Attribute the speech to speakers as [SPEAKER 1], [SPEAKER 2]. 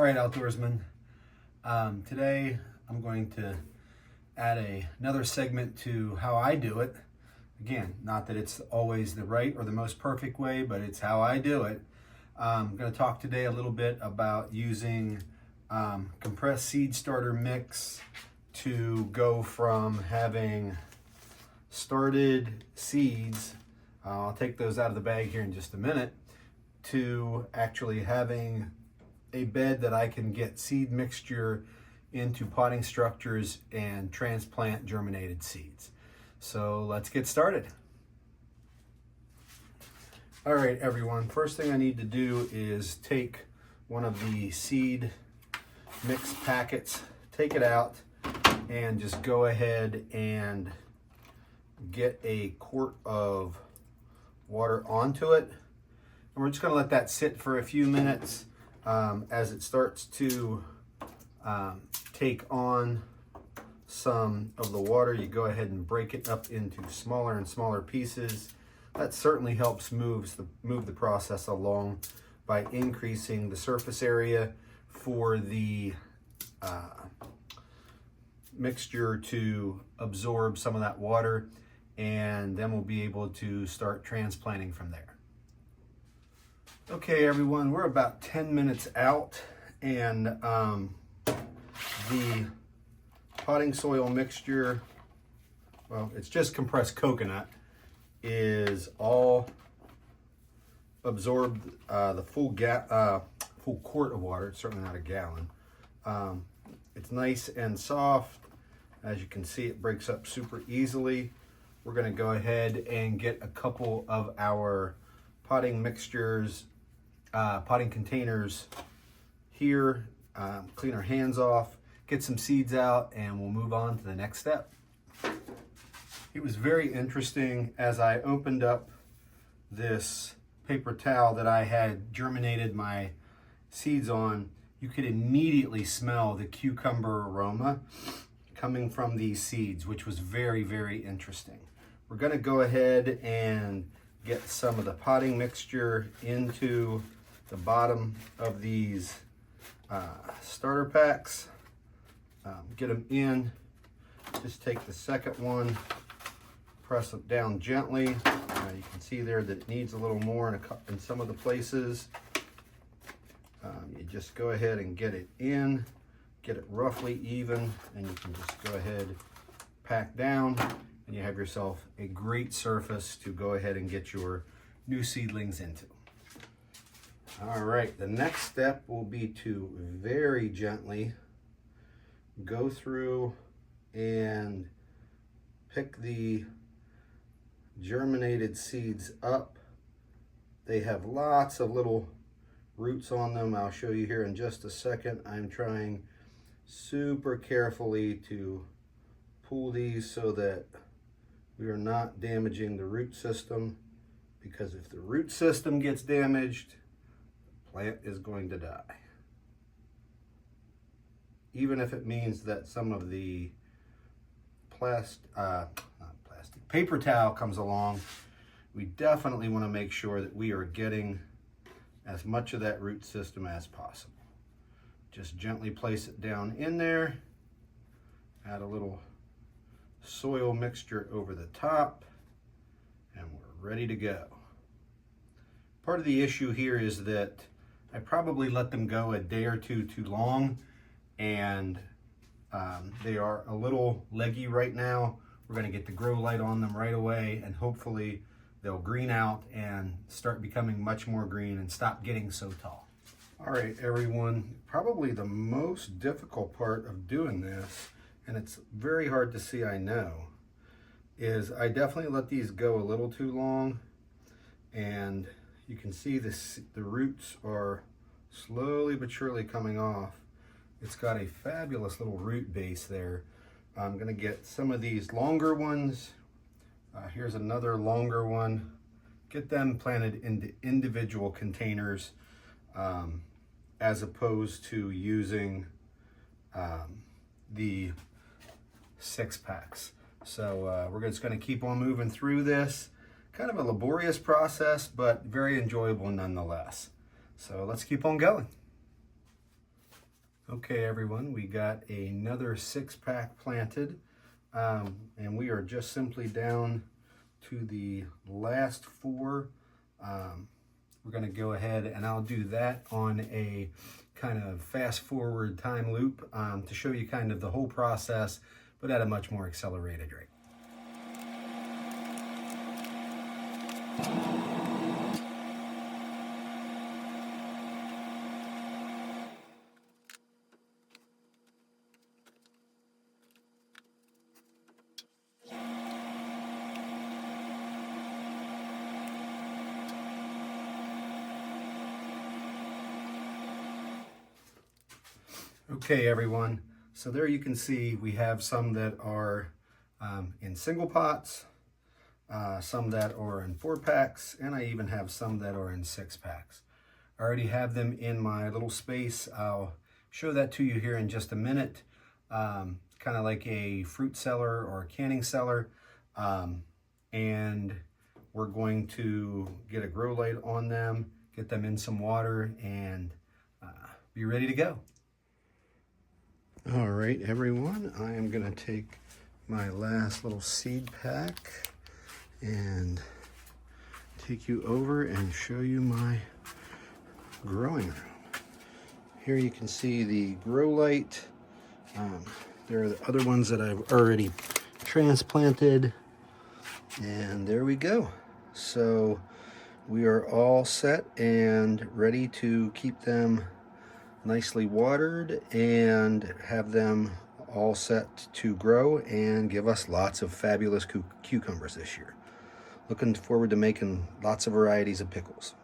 [SPEAKER 1] All right, outdoorsmen. Today I'm going to add another segment to how I do it. Again, not that it's always the right or the most perfect way, but it's how I do it. I'm going to talk today a little bit about using compressed seed starter mix to go from having started seeds, I'll take those out of the bag here in just a minute, to actually having a bed that I can get seed mixture into potting structures and transplant germinated seeds. So let's get started. All right, everyone, first thing I need to do is take one of the seed mix packets, take it out, and just go ahead and get a quart of water onto it. And we're just gonna let that sit for a few minutes. As it starts to take on some of the water, you go ahead and break it up into smaller and smaller pieces. That certainly helps move the process along by increasing the surface area for the mixture to absorb some of that water, and then we'll be able to start transplanting from there. Okay, everyone, we're about 10 minutes out, and the potting soil mixture, well, it's just compressed coconut, is all absorbed the full quart of water. It's certainly not a gallon. It's nice and soft. As you can see, it breaks up super easily. We're going to go ahead and get a couple of our potting mixtures, potting containers here, clean our hands off, get some seeds out, and we'll move on to the next step. It was very interesting as I opened up this paper towel that I had germinated my seeds on. You could immediately smell the cucumber aroma coming from these seeds, which was very, very interesting. We're going to go ahead and get some of the potting mixture into the bottom of these starter packs. Get them in. Just take the second one, press it down gently. You can see there that it needs a little more in some of the places. You just go ahead and get it in, get it roughly even, and you can just go ahead, pack down, and you have yourself a great surface to go ahead and get your new seedlings into. All right, the next step will be to very gently go through and pick the germinated seeds up. They have lots of little roots on them. I'll show you here in just a second. I'm trying super carefully to pull these so that we are not damaging the root system, because if the root system gets damaged, the plant is going to die. Even if it means that some of the paper towel comes along, we definitely want to make sure that we are getting as much of that root system as possible. Just gently place it down in there, add a little soil mixture over the top, and we're ready to go. Part of the issue here is that I probably let them go a day or two too long, and they are a little leggy right now. We're going to get the grow light on them right away, and hopefully they'll green out and start becoming much more green and stop getting so tall. All right, everyone, probably the most difficult part of doing this, and it's very hard to see, I know, is I definitely let these go a little too long, and you can see this, the roots are slowly but surely coming off. It's got a fabulous little root base there. I'm gonna get some of these longer ones. Here's another longer one. Get them planted into individual containers as opposed to using the 6-packs. So we're just gonna keep on moving through this. Kind of a laborious process, but very enjoyable nonetheless. So let's keep on going. Okay, everyone, we got another 6-pack planted, and we are just simply down to the last 4. We're going to go ahead and I'll do that on a kind of fast forward time loop to show you kind of the whole process, but at a much more accelerated rate. Okay, everyone, so there you can see we have some that are in single pots, some that are in 4-packs, and I even have some that are in 6-packs. I already have them in my little space. I'll show that to you here in just a minute. Kind of like a fruit cellar or a canning cellar. And we're going to get a grow light on them, get them in some water, and be ready to go. All right, everyone, I am going to take my last little seed pack and take you over and show you my growing room. Here you can see the grow light. There are the other ones that I've already transplanted, and there we go. So we are all set and ready to keep them nicely watered and have them all set to grow and give us lots of fabulous cucumbers this year. Looking forward to making lots of varieties of pickles.